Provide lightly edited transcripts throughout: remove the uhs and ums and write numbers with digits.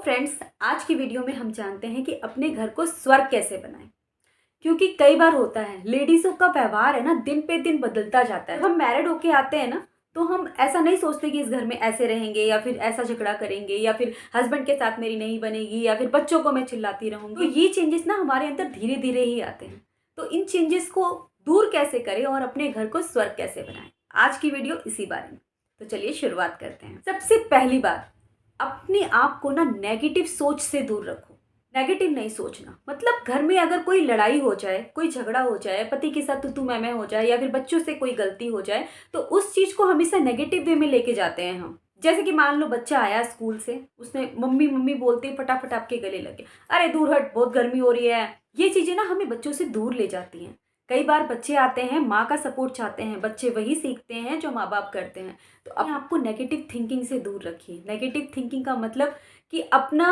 Friends, आज की video में हम जानते हैं कि अपने घर को स्वर्ग कैसे बनाएं। क्योंकि कई बार होता है लेडीज़ों का व्यवहार है ना, दिन पे दिन बदलता जाता है। जब हम मैरिड होके आते हैं ना, तो हम ऐसा नहीं सोचते कि इस घर में ऐसे रहेंगे या फिर ऐसा झगड़ा करेंगे या फिर हस्बैंड के साथ मेरी नहीं बनेगी या फिर बच्चों को मैं चिल्लाती रहूंगी। तो ये चेंजेस ना हमारे अंदर धीरे धीरे ही आते हैं। तो इन चेंजेस को दूर कैसे करें और अपने घर को स्वर्ग कैसे बनाएं, आज की वीडियो इसी बारे में। तो चलिए शुरुआत करते हैं। सबसे पहली बात, अपने आप को ना नेगेटिव सोच से दूर रखो। नेगेटिव नहीं सोचना मतलब घर में अगर कोई लड़ाई हो जाए, कोई झगड़ा हो जाए, पति के साथ तू मैं हो जाए या फिर बच्चों से कोई गलती हो जाए, तो उस चीज को हमेशा नेगेटिव वे में लेके जाते हैं हम। जैसे कि मान लो बच्चा आया स्कूल से, उसने मम्मी मम्मी बोलते ही फटाफट आपके गले लगे, अरे दूर हट, बहुत गर्मी हो रही है। ये चीजें ना हमें बच्चों से दूर ले जाती हैं। कई बार बच्चे आते हैं, माँ का सपोर्ट चाहते हैं, बच्चे वही सीखते हैं जो माँ बाप करते हैं। तो अपने आप को नेगेटिव थिंकिंग से दूर रखिए। नेगेटिव थिंकिंग का मतलब कि अपना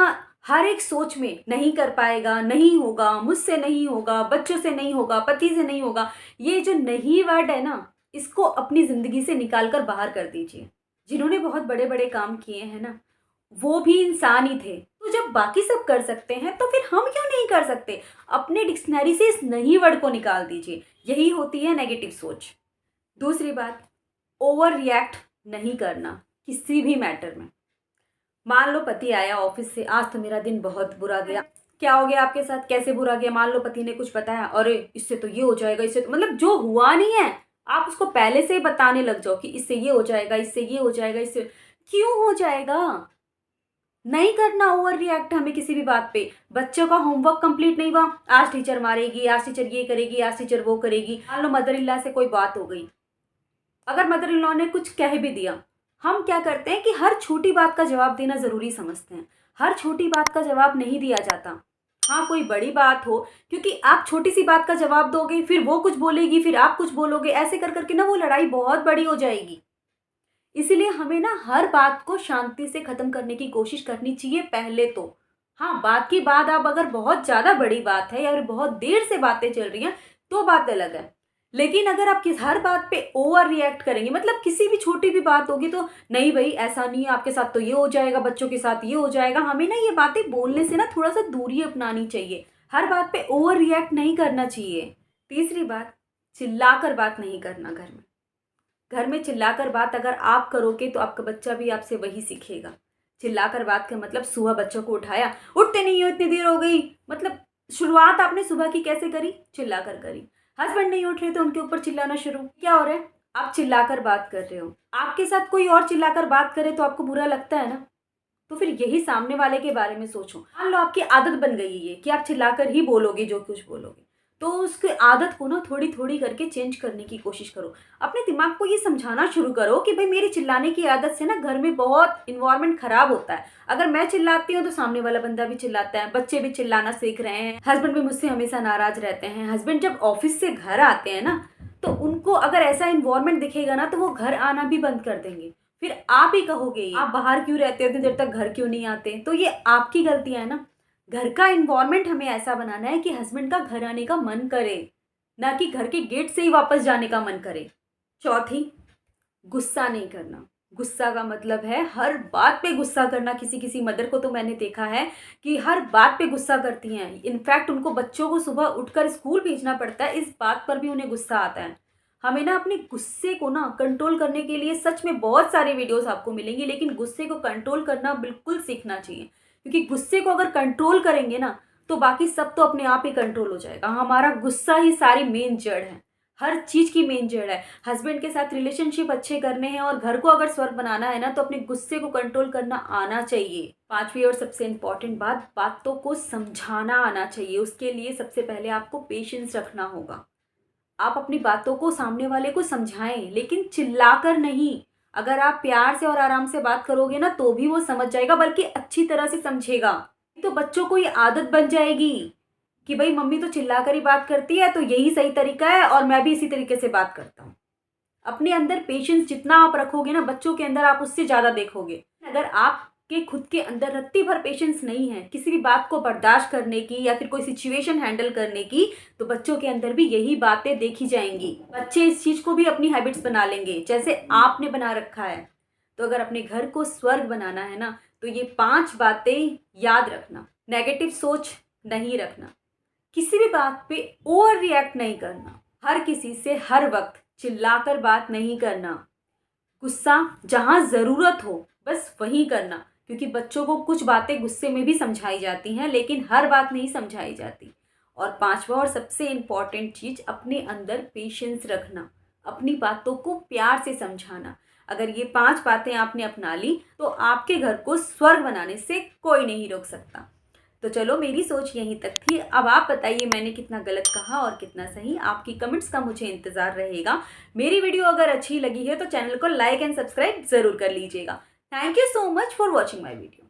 हर एक सोच में नहीं कर पाएगा, नहीं होगा, मुझसे नहीं होगा, बच्चों से नहीं होगा, पति से नहीं होगा, ये जो नहीं वर्ड है ना, इसको अपनी जिंदगी से निकाल कर बाहर कर दीजिए। जिन्होंने बहुत बड़े बड़े काम किए हैं ना, वो भी इंसान ही थे। तो जब बाकी सब कर सकते हैं तो फिर हम क्यों नहीं कर सकते? अपने डिक्शनरी से इस नहीं वर्ड को निकाल दीजिए। यही होती है नेगेटिव सोच। दूसरी बात, ओवर रिएक्ट नहीं करना किसी भी मैटर में। मान लो पति आया ऑफिस से, आज तो मेरा दिन बहुत बुरा गया। क्या हो गया आपके साथ, कैसे बुरा गया? मान लो पति ने कुछ बताया, अरे इससे तो ये हो जाएगा, इससे तो मतलब जो हुआ नहीं है आप उसको पहले से ही बताने लग जाओ कि इससे ये हो जाएगा, इससे ये हो जाएगा, इससे क्यों हो जाएगा? नहीं करना ओवर रिएक्ट हमें किसी भी बात पे। बच्चों का होमवर्क कंप्लीट नहीं हुआ, आज टीचर मारेगी, आज टीचर ये करेगी, आज टीचर वो करेगी। मान लो मदर इन लॉ से कोई बात हो गई, अगर मदर इन लॉ ने कुछ कह भी दिया, हम क्या करते हैं कि हर छोटी बात का जवाब देना जरूरी समझते हैं। हर छोटी बात का जवाब नहीं दिया जाता। हाँ, कोई बड़ी बात हो, क्योंकि आप छोटी सी बात का जवाब दोगे, फिर वो कुछ बोलेगी, फिर आप कुछ बोलोगे, ऐसे कर करके ना वो लड़ाई बहुत बड़ी हो जाएगी। इसीलिए हमें ना हर बात को शांति से खत्म करने की कोशिश करनी चाहिए पहले तो। हाँ, बात की बात आप अगर बहुत ज्यादा बड़ी बात है या फिर बहुत देर से बातें चल रही हैं तो बात अलग है। लेकिन अगर आप किस हर बात पे ओवर रिएक्ट करेंगे, मतलब किसी भी छोटी भी बात होगी तो नहीं भाई ऐसा नहीं है, आपके साथ तो ये हो जाएगा, बच्चों के साथ ये हो जाएगा, हमें ना ये बातें बोलने से ना थोड़ा सा दूरी अपनानी चाहिए। हर बात पे ओवर रिएक्ट नहीं करना चाहिए। तीसरी बात, चिल्लाकर बात नहीं करना। घर में चिल्लाकर बात अगर आप करोगे तो आपका बच्चा भी आपसे वही सीखेगा। चिल्लाकर बात का मतलब सुबह बच्चों को उठाया, उठते नहीं हो, इतनी देर हो गई, मतलब शुरुआत आपने सुबह की कैसे करी? चिल्लाकर करी। हस्बैंड नहीं उठ रहे तो उनके ऊपर चिल्लाना शुरू। क्या हो रहा है? आप चिल्लाकर बात कर रहे हो। आपके साथ कोई और चिल्लाकर बात करे तो आपको बुरा लगता है ना? तो फिर यही सामने वाले के बारे में सोचो। मान लो आपकी आदत बन गई है कि आप चिल्लाकर ही बोलोगे जो कुछ बोलोगे, तो उसकी आदत को ना थोड़ी थोड़ी करके चेंज करने की कोशिश करो। अपने दिमाग को ये समझाना शुरू करो कि भाई मेरी चिल्लाने की आदत से ना घर में बहुत इन्वायरमेंट खराब होता है। अगर मैं चिल्लाती हूँ तो सामने वाला बंदा भी चिल्लाता है, बच्चे भी चिल्लाना सीख रहे हैं, हस्बैंड भी मुझसे हमेशा नाराज रहते हैं। हस्बैंड जब ऑफिस से घर आते हैं ना, तो उनको अगर ऐसा इन्वायरमेंट दिखेगा ना तो वो घर आना भी बंद कर देंगे। फिर आप ही कहोगे आप बाहर क्यों रहते हो, इतनी देर तक घर क्यों नहीं आते? तो ये आपकी गलतियां है ना। घर का इन्वायरमेंट हमें ऐसा बनाना है कि हस्बैंड का घर आने का मन करे, ना कि घर के गेट से ही वापस जाने का मन करे। चौथी, गुस्सा नहीं करना। गुस्सा का मतलब है हर बात पे गुस्सा करना। किसी किसी मदर को तो मैंने देखा है कि हर बात पे गुस्सा करती हैं। इनफैक्ट उनको बच्चों को सुबह उठकर स्कूल भेजना पड़ता है, इस बात पर भी उन्हें गुस्सा आता है। हमें ना अपने गुस्से को ना कंट्रोल करने के लिए सच में बहुत सारे वीडियोस आपको मिलेंगे, लेकिन गुस्से को कंट्रोल करना बिल्कुल सीखना चाहिए। क्योंकि गुस्से को अगर कंट्रोल करेंगे ना तो बाकी सब तो अपने आप ही कंट्रोल हो जाएगा। हमारा गुस्सा ही सारी मेन जड़ है, हर चीज की मेन जड़ है। हस्बैंड के साथ रिलेशनशिप अच्छे करने हैं और घर को अगर स्वर्ग बनाना है ना, तो अपने गुस्से को कंट्रोल करना आना चाहिए। पांचवी और सबसे इंपॉर्टेंट बात, बातों को समझाना आना चाहिए। उसके लिए सबसे पहले आपको पेशेंस रखना होगा। आप अपनी बातों को सामने वाले को समझाएं, लेकिन चिल्लाकर नहीं। अगर आप प्यार से और आराम से बात करोगे ना तो भी वो समझ जाएगा, बल्कि अच्छी तरह से समझेगा। तो बच्चों को ये आदत बन जाएगी कि भाई मम्मी तो चिल्लाकर ही बात करती है, तो यही सही तरीका है और मैं भी इसी तरीके से बात करता हूँ। अपने अंदर पेशेंस जितना आप रखोगे ना, बच्चों के अंदर आप उससे ज्यादा देखोगे। अगर आपके खुद के अंदर रत्ती भर पेशेंस नहीं है किसी भी बात को बर्दाश्त करने की या फिर कोई सिचुएशन हैंडल करने की, तो बच्चों के अंदर भी यही बातें देखी जाएंगी। बच्चे इस चीज को भी अपनी हैबिट्स बना लेंगे जैसे आपने बना रखा है। तो अगर अपने घर को स्वर्ग बनाना है ना, तो ये 5 बातें याद रखना। नेगेटिव सोच नहीं रखना, किसी भी बात पे ओवर रिएक्ट नहीं करना, हर किसी से हर वक्त चिल्लाकर बात नहीं करना, गुस्सा जहाँ ज़रूरत हो बस वही करना, क्योंकि बच्चों को कुछ बातें गुस्से में भी समझाई जाती हैं लेकिन हर बात नहीं समझाई जाती। और 5वां और सबसे इम्पॉर्टेंट चीज़, अपने अंदर पेशेंस रखना, अपनी बातों को प्यार से समझाना। अगर ये 5 बातें आपने अपना ली तो आपके घर को स्वर्ग बनाने से कोई नहीं रोक सकता। तो चलो, मेरी सोच यहीं तक थी। अब आप बताइए मैंने कितना गलत कहा और कितना सही। आपकी कमेंट्स का मुझे इंतज़ार रहेगा। मेरी वीडियो अगर अच्छी लगी है तो चैनल को लाइक एंड सब्सक्राइब ज़रूर कर लीजिएगा। Thank you so much for watching my video.